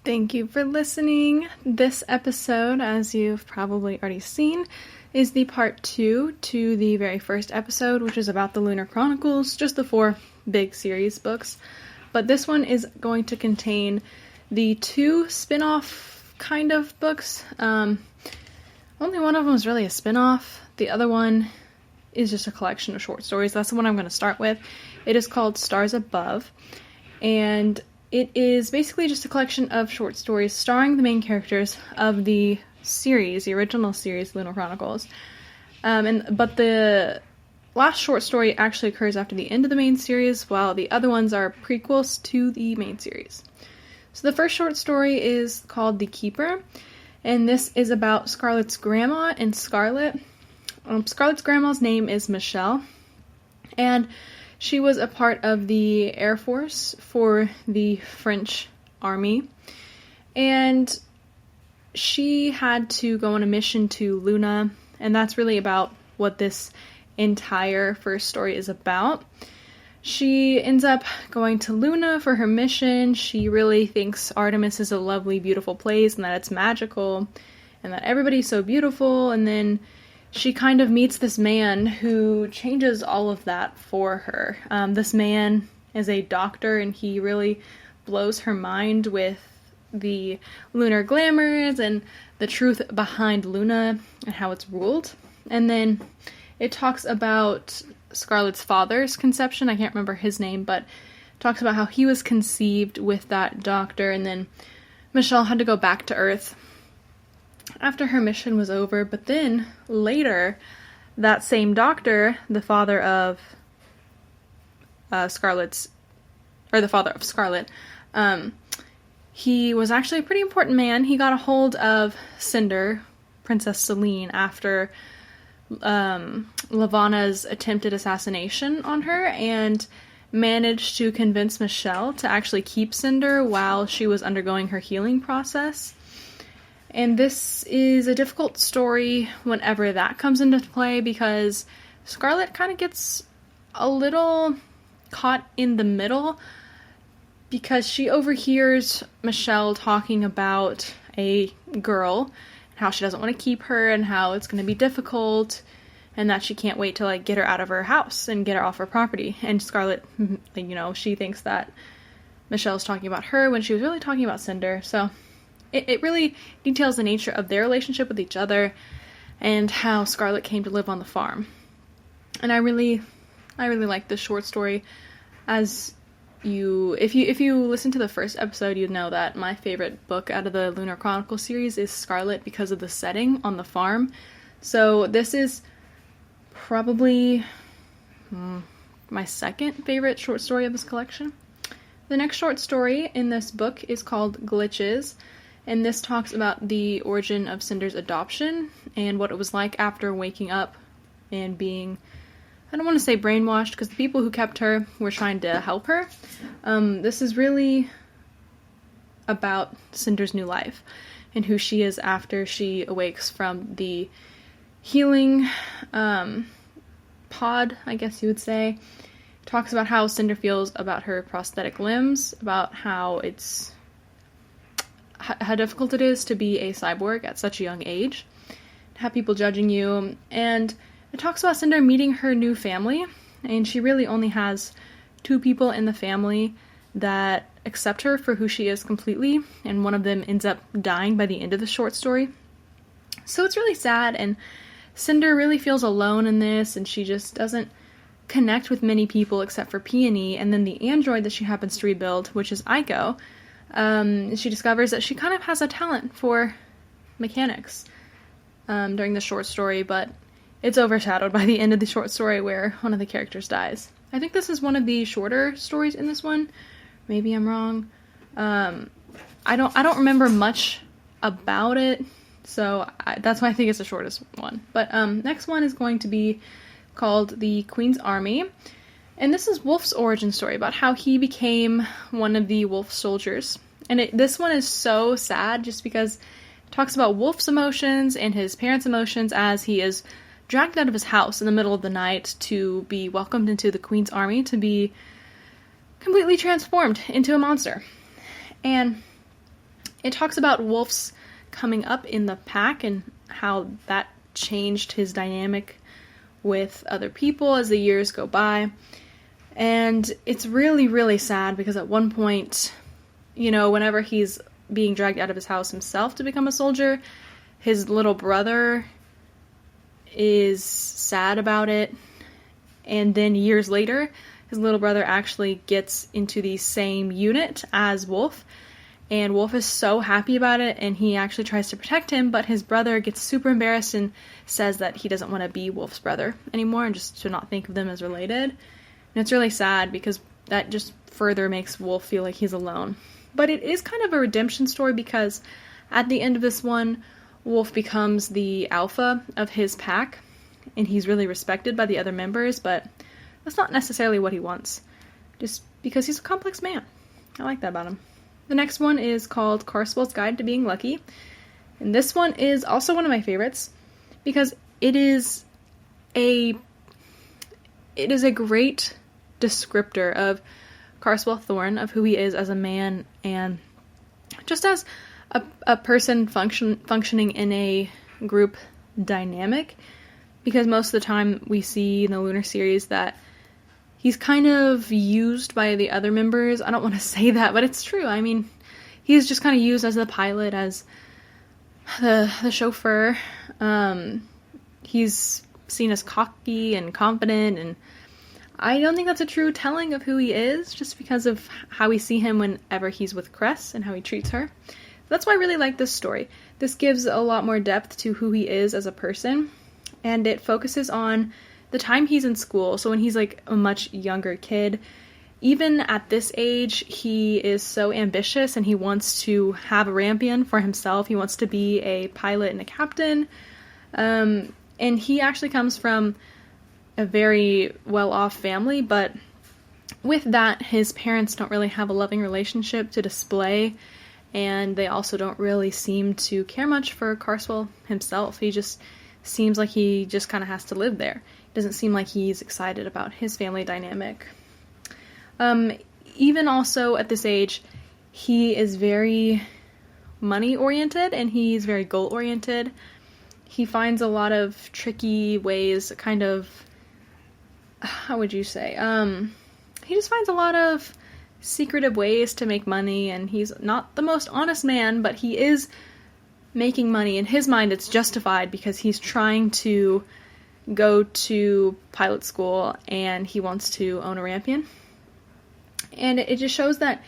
Thank you for listening. This episode, as you've probably already seen, is the part 2 to the very first episode, which is about the Lunar Chronicles, just the 4 big series books. But this one is going to contain the 2 spin-off kind of books. Only one of them is really a spin-off. The other one is just a collection of short stories. That's the one I'm going to start with. It is called Stars Above, and it is basically just a collection of short stories starring the main characters of the series, the original series, Lunar Chronicles. But the last short story actually occurs after the end of the main series, while the other ones are prequels to the main series. So the first short story is called The Keeper, and this is about Scarlett's grandma and Scarlett. Scarlett's grandma's name is Michelle, and she was a part of the Air Force for the French Army, and she had to go on a mission to Luna, and that's really about what this entire first story is about. She ends up going to Luna for her mission. She really thinks Artemis is a lovely, beautiful place, and that it's magical, and that everybody's so beautiful, and then she kind of meets this man who changes all of that for her. This man is a doctor, and he really blows her mind with the lunar glamours and the truth behind Luna and how it's ruled. And then it talks about Scarlett's father's conception. I can't remember his name, but it talks about how he was conceived with that doctor, and then Michelle had to go back to Earth after her mission was over. But then later, that same doctor, the father of Scarlett, he was actually a pretty important man. He got a hold of Cinder, Princess Celine, after Lavana's attempted assassination on her, and managed to convince Michelle to actually keep Cinder while she was undergoing her healing process. And this is a difficult story whenever that comes into play, because Scarlett kind of gets a little caught in the middle, because she overhears Michelle talking about a girl, how she doesn't want to keep her, and how it's going to be difficult, and that she can't wait to get her out of her house and get her off her property. And Scarlett, she thinks that Michelle's talking about her when she was really talking about Cinder. So it really details the nature of their relationship with each other and how Scarlett came to live on the farm. And I really like this short story. If you listen to the first episode, you'd know that my favorite book out of the Lunar Chronicles series is Scarlett, because of the setting on the farm. So this is probably my second favorite short story of this collection. The next short story in this book is called Glitches, and this talks about the origin of Cinder's adoption and what it was like after waking up and being, I don't want to say brainwashed, because the people who kept her were trying to help her. This is really about Cinder's new life and who she is after she awakes from the healing pod, I guess you would say. It talks about how Cinder feels about her prosthetic limbs, about how difficult it is to be a cyborg at such a young age, to have people judging you, and it talks about Cinder meeting her new family, and she really only has 2 people in the family that accept her for who she is completely, and one of them ends up dying by the end of the short story. So it's really sad, and Cinder really feels alone in this, and she just doesn't connect with many people except for Peony, and then the android that she happens to rebuild, which is Aiko. She discovers that she kind of has a talent for mechanics during the short story, but it's overshadowed by the end of the short story where one of the characters dies. I think this is one of the shorter stories in this one. Maybe I'm wrong. I don't remember much about it, so that's why I think it's the shortest one. But next one is going to be called The Queen's Army. And this is Wolf's origin story, about how he became one of the Wolf soldiers. And this one is so sad, just because it talks about Wolf's emotions and his parents' emotions as he is dragged out of his house in the middle of the night to be welcomed into the Queen's Army, to be completely transformed into a monster. And It talks about Wolf's coming up in the pack and how that changed his dynamic with other people as the years go by. And it's really, really sad because at one point, you know, whenever he's being dragged out of his house himself to become a soldier, his little brother is sad about it. And then years later, his little brother actually gets into the same unit as Wolf. And Wolf is so happy about it, and he actually tries to protect him, but his brother gets super embarrassed and says that he doesn't want to be Wolf's brother anymore and just to not think of them as related. And it's really sad because that just further makes Wolf feel like he's alone. But it is kind of a redemption story because at the end of this one, Wolf becomes the alpha of his pack, and he's really respected by the other members, but that's not necessarily what he wants, just because he's a complex man. I like that about him. The next one is called Carswell's Guide to Being Lucky, and this one is also one of my favorites because it is a great descriptor of Carswell Thorne, of who he is as a man and just as a person functioning in a group dynamic, because most of the time we see in the Lunar series that he's kind of used by the other members. I don't want to say that, but it's true. I mean, he's just kind of used as the pilot, as the chauffeur. He's seen as cocky and confident, and I don't think that's a true telling of who he is, just because of how we see him whenever he's with Cress and how he treats her. That's why I really like this story. This gives a lot more depth to who he is as a person, and it focuses on the time he's in school. So when he's like a much younger kid, even at this age, he is so ambitious and he wants to have a Rampion for himself. He wants to be a pilot and a captain. And he actually comes from a very well-off family, but with that, his parents don't really have a loving relationship to display, and they also don't really seem to care much for Carswell himself. He just seems like he just kind of has to live there. Doesn't seem like he's excited about his family dynamic. Even also at this age, he is very money-oriented and he's very goal-oriented. He finds a lot of tricky ways, kind of, how would you say, he just finds a lot of secretive ways to make money, and he's not the most honest man, but he is making money. In his mind, it's justified because he's trying to go to pilot school and he wants to own a Rampion. And it just shows that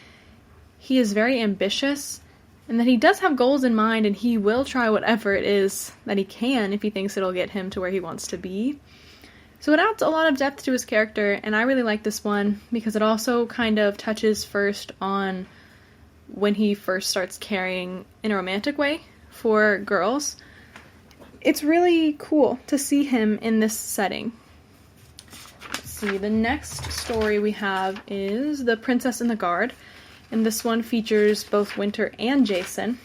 he is very ambitious and that he does have goals in mind, and he will try whatever it is that he can if he thinks it'll get him to where he wants to be. So it adds a lot of depth to his character, and I really like this one because it also kind of touches first on when he first starts caring in a romantic way for girls. It's really cool to see him in this setting. Let's see, the next story we have is The Princess and the Guard, and this one features both Winter and Jason.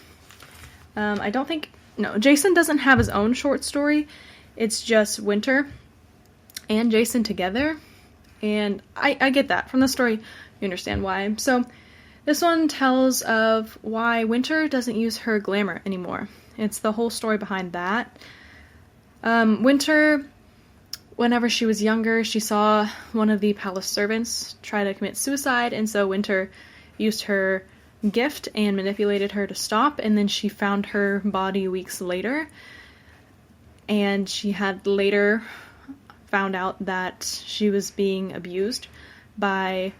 Jason doesn't have his own short story. It's just Winter and Jason together, and I get that. From the story, you understand why. So this one tells of why Winter doesn't use her glamour anymore. It's the whole story behind that. Winter, whenever she was younger, she saw one of the palace servants try to commit suicide, and so Winter used her gift and manipulated her to stop, and then she found her body weeks later, and she had later found out that she was being abused by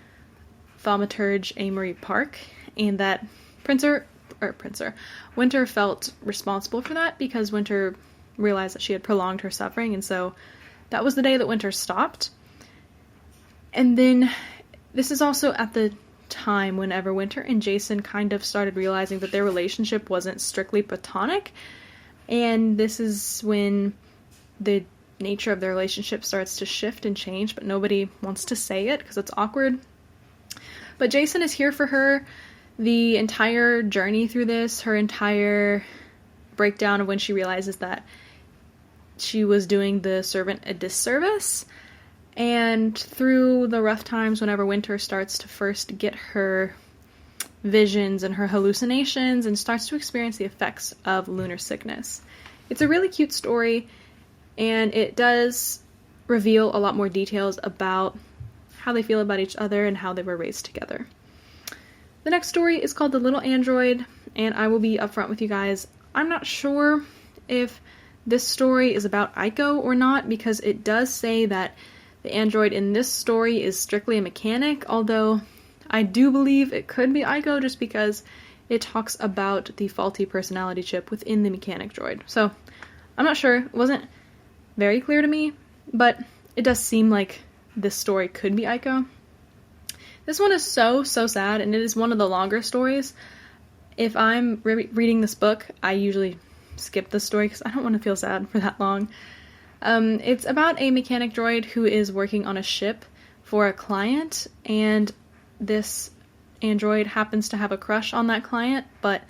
thaumaturge Amory Park, and that Winter felt responsible for that because Winter realized that she had prolonged her suffering, and so that was the day that Winter stopped. And then this is also at the time whenever Winter and Jason kind of started realizing that their relationship wasn't strictly platonic, and this is when the nature of their relationship starts to shift and change, but nobody wants to say it because it's awkward. But Jason is here for her the entire journey through this, her entire breakdown of when she realizes that she was doing the servant a disservice, and through the rough times whenever Winter starts to first get her visions and her hallucinations and starts to experience the effects of lunar sickness. It's a really cute story, and it does reveal a lot more details about how they feel about each other and how they were raised together. The next story is called The Little Android, and I will be upfront with you guys. I'm not sure if this story is about Aiko or not, because it does say that the android in this story is strictly a mechanic, although I do believe it could be Aiko just because it talks about the faulty personality chip within the mechanic droid. So, I'm not sure. It wasn't very clear to me, but it does seem like this story could be Aiko. This one is so sad, and it is one of the longer stories. If I'm reading this book, I usually skip this story because I don't want to feel sad for that long. It's about a mechanic droid who is working on a ship for a client, and this android happens to have a crush on that client, but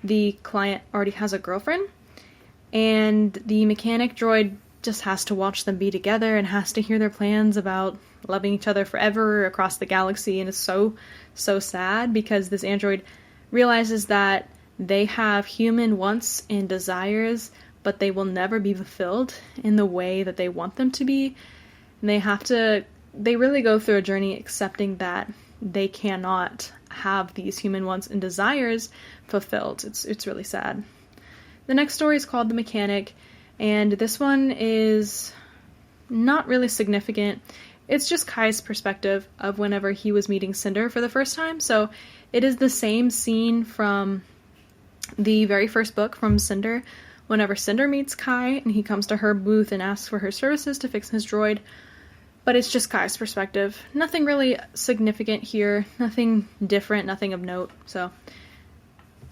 the client already has a girlfriend, and the mechanic droid just has to watch them be together and has to hear their plans about loving each other forever across the galaxy, and is so sad because this android realizes that they have human wants and desires, but they will never be fulfilled in the way that they want them to be. And they really go through a journey accepting that they cannot have these human wants and desires fulfilled. It's really sad. The next story is called The Mechanic, and this one is not really significant. It's just Kai's perspective of whenever he was meeting Cinder for the first time. So it is the same scene from the very first book from Cinder, whenever Cinder meets Kai and he comes to her booth and asks for her services to fix his droid. But it's just Kai's perspective. Nothing really significant here, nothing different, nothing of note. So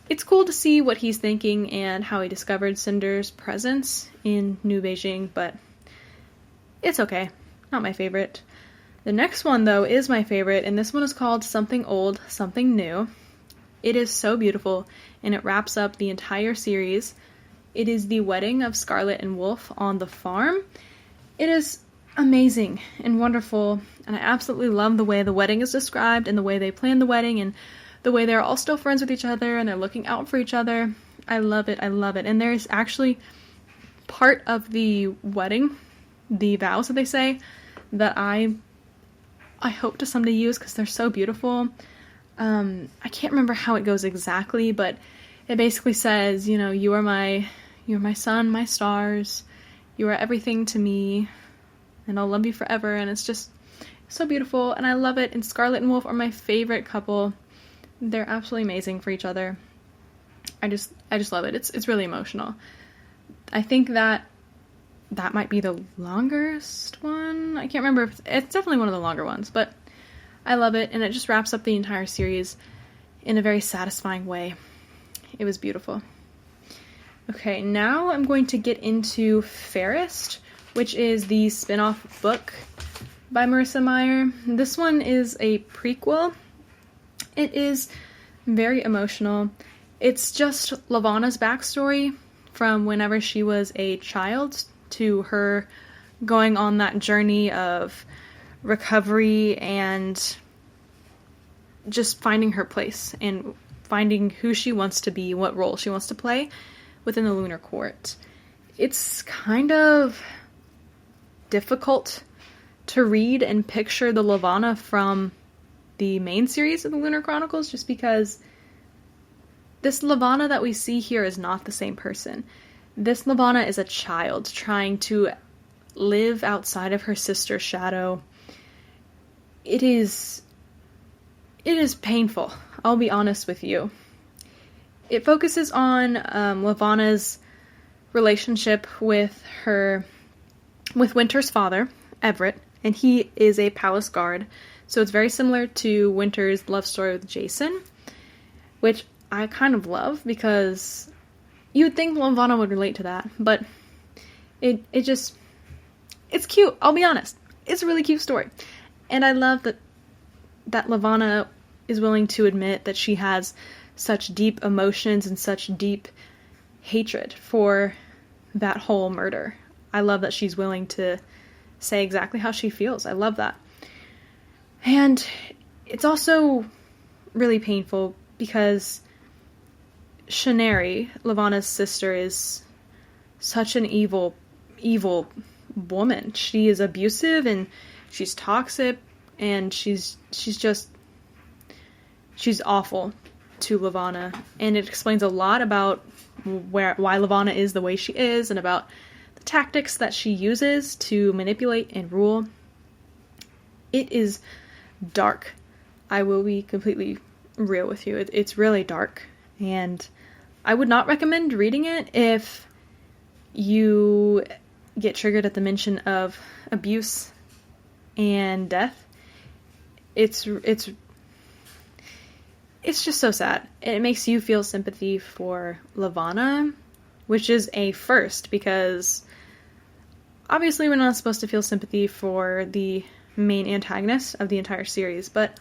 it's cool to see what he's thinking and how he discovered Cinder's presence in New Beijing, but it's okay. Not my favorite. The next one, though, is my favorite, and this one is called Something Old, Something New. It is so beautiful, and it wraps up the entire series. It is the wedding of Scarlet and Wolf on the farm. It is amazing and wonderful, and I absolutely love the way the wedding is described and the way they plan the wedding and the way they're all still friends with each other and they're looking out for each other. I love it. And there's actually part of the wedding, the vows that they say, that I hope to someday use because they're so beautiful. I can't remember how it goes exactly, but it basically says, you are my sun, my stars, you are everything to me, and I'll love you forever. And it's just so beautiful, and I love it. And Scarlet and Wolf are my favorite couple. They're absolutely amazing for each other. I just love it. It's really emotional. I think that might be the longest one. I can't remember. It's definitely one of the longer ones, but I love it, and it just wraps up the entire series in a very satisfying way. It was beautiful. Okay, now I'm going to get into Fairest, which is the spinoff book by Marissa Meyer. This one is a prequel. It is very emotional. It's just Lavana's backstory from whenever she was a child to her going on that journey of recovery and just finding her place and finding who she wants to be, what role she wants to play within the Lunar Court. It's kind of difficult to read and picture the Lavana from the main series of the Lunar Chronicles, just because this Lavana that we see here is not the same person. This Lavana is a child trying to live outside of her sister's shadow. It is painful, I'll be honest with you. It focuses on Lavana's relationship with Winter's father, Everett, and he is a palace guard. So it's very similar to Winter's love story with Jason, which I kind of love because you would think Lavana would relate to that, but it's cute, I'll be honest. It's a really cute story. And I love that Lavana is willing to admit that she has such deep emotions and such deep hatred for that whole murder. I love that she's willing to say exactly how she feels. I love that. And it's also really painful because Shaneri, Levana's sister, is such an evil woman. She is abusive and she's toxic and she's awful to Levana, and it explains a lot about why Levana is the way she is and about the tactics that she uses to manipulate and rule. It is dark. I will be completely real with you. It's really dark, and I would not recommend reading it if you get triggered at the mention of abuse and death. It's just so sad. It makes you feel sympathy for Levana, which is a first, because obviously we're not supposed to feel sympathy for the main antagonist of the entire series, but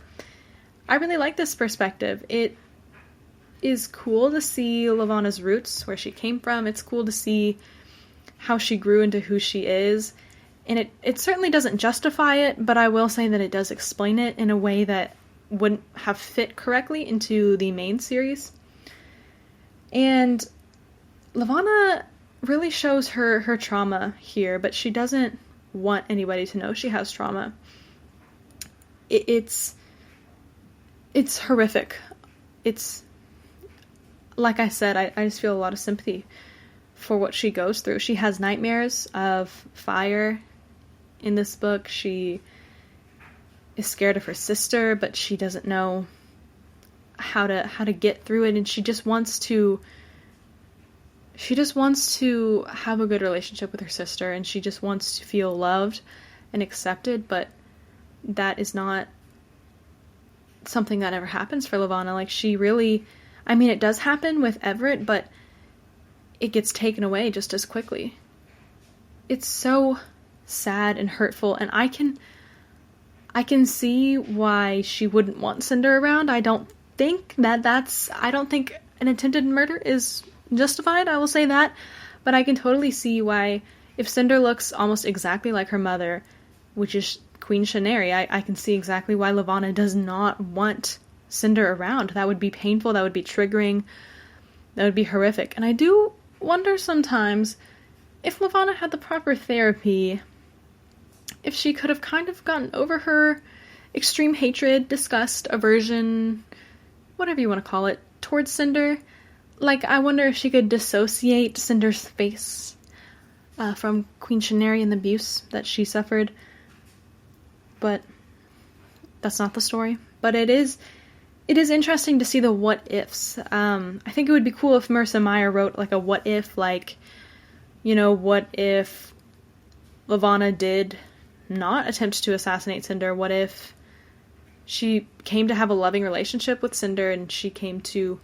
I really like this perspective. It is cool to see Levana's roots, where she came from. It's cool to see how she grew into who she is, and it certainly doesn't justify it, but I will say that it does explain it in a way that wouldn't have fit correctly into the main series. And Levana really shows her trauma here, but she doesn't want anybody to know she has trauma. It's horrific. It's, like I said, I just feel a lot of sympathy for what she goes through. She has nightmares of fire in this book. She is scared of her sister, but she doesn't know how to get through it, and she just wants to have a good relationship with her sister, and she just wants to feel loved and accepted, but that is not something that ever happens for Levana. Like, she really, I mean, it does happen with Everett, but it gets taken away just as quickly. It's so sad and hurtful, and I can see why she wouldn't want Cinder around. I don't think an attempted murder is justified, I will say that, but I can totally see why, if Cinder looks almost exactly like her mother, which is Queen Shaneri, I can see exactly why Levana does not want Cinder around. That would be painful, that would be triggering, that would be horrific. And I do wonder sometimes if Levana had the proper therapy, if she could have kind of gotten over her extreme hatred, disgust, aversion, whatever you want to call it, towards Cinder. Like, I wonder if she could dissociate Cinder's face from Queen Shaneri and the abuse that she suffered. But that's not the story. But it is interesting to see the what-ifs. I think it would be cool if Marissa Meyer wrote, like, a what-if, like, you know, what if Levana did not attempt to assassinate Cinder? What if she came to have a loving relationship with Cinder and she came to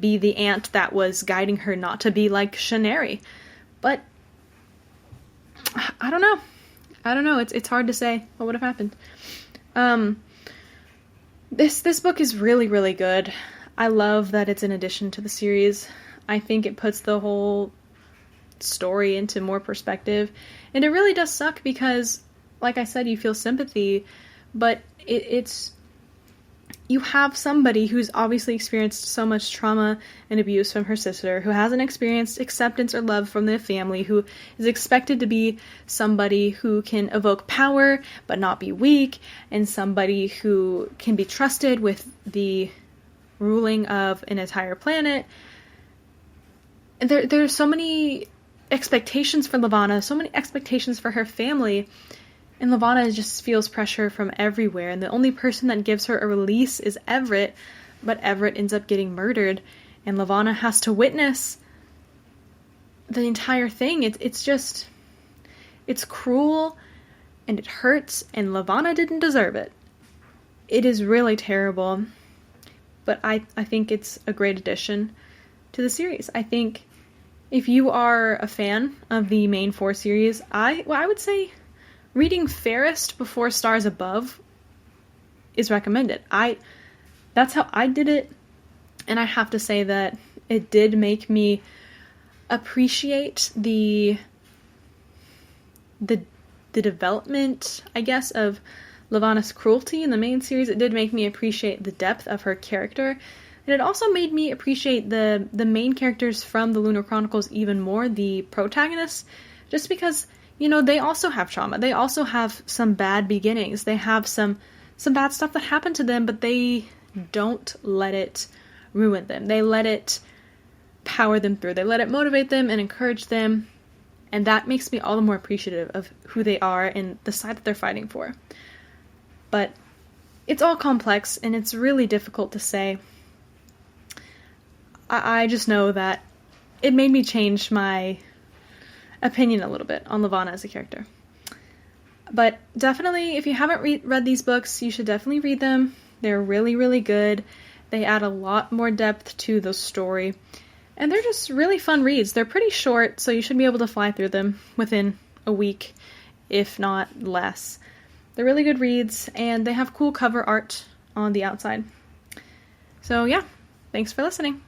be the aunt that was guiding her not to be like Shaneri? But I don't know. It's hard to say what would have happened. This book is really, really good. I love that it's an addition to the series. I think it puts the whole story into more perspective. And it really does suck because, like I said, you feel sympathy, but it's you have somebody who's obviously experienced so much trauma and abuse from her sister, who hasn't experienced acceptance or love from the family, who is expected to be somebody who can evoke power but not be weak, and somebody who can be trusted with the ruling of an entire planet. And there's so many expectations for Levana, so many expectations for her family, and Levana just feels pressure from everywhere, and the only person that gives her a release is Everett, but Everett ends up getting murdered, and Levana has to witness the entire thing. It's cruel, and it hurts, and Levana didn't deserve it. It is really terrible, but I think it's a great addition to the series. I think if you are a fan of the main 4 series, I would say reading Fairest before Stars Above is recommended. That's how I did it, and I have to say that it did make me appreciate the development, I guess, of Levana's cruelty in the main series, it did make me appreciate the depth of her character. And it also made me appreciate the main characters from the Lunar Chronicles even more, the protagonists, just because, you know, they also have trauma. They also have some bad beginnings. They have some bad stuff that happened to them, but they don't let it ruin them. They let it power them through. They let it motivate them and encourage them. And that makes me all the more appreciative of who they are and the side that they're fighting for. But it's all complex, and it's really difficult to say. I just know that it made me change my opinion a little bit on Levana as a character. But definitely, if you haven't read these books, you should definitely read them. They're really, really good. They add a lot more depth to the story. And they're just really fun reads. They're pretty short, so you should be able to fly through them within a week, if not less. They're really good reads, and they have cool cover art on the outside. So yeah, thanks for listening.